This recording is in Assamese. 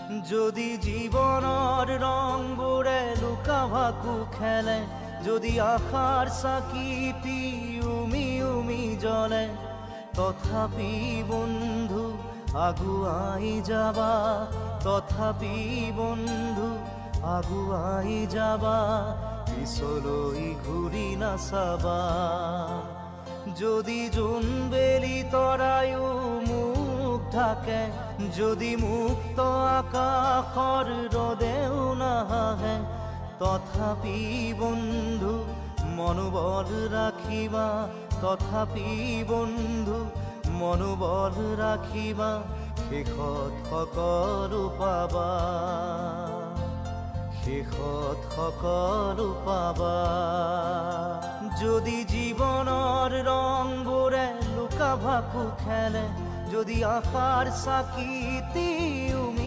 যদি জীৱনৰ ৰংবোৰে লুকা ভাকু খেলে, যদি আশাৰ চাকিটি উমি উমি জ্বলে, তথাপি বন্ধু আগুৱাই যাবা, তথাপি বন্ধু আগুৱাই যাবা, পিছলৈ ঘূৰি নাচাবা। যদি জোনবেলি তৰায়ো মুখ ঢাকে, যদি মুক্ত আকাশৰ ৰদেও নাহে, তথাপি বন্ধু মনোবল ৰাখিবা, তথাপি বন্ধু মনোবল ৰাখিবা, শেষত সকলো পাবা, শেষত সকলো পাবা। যদি জীৱনৰ ৰংবোৰে লুকা ভাকু খেলে, যদি আশাৰ চাকিটি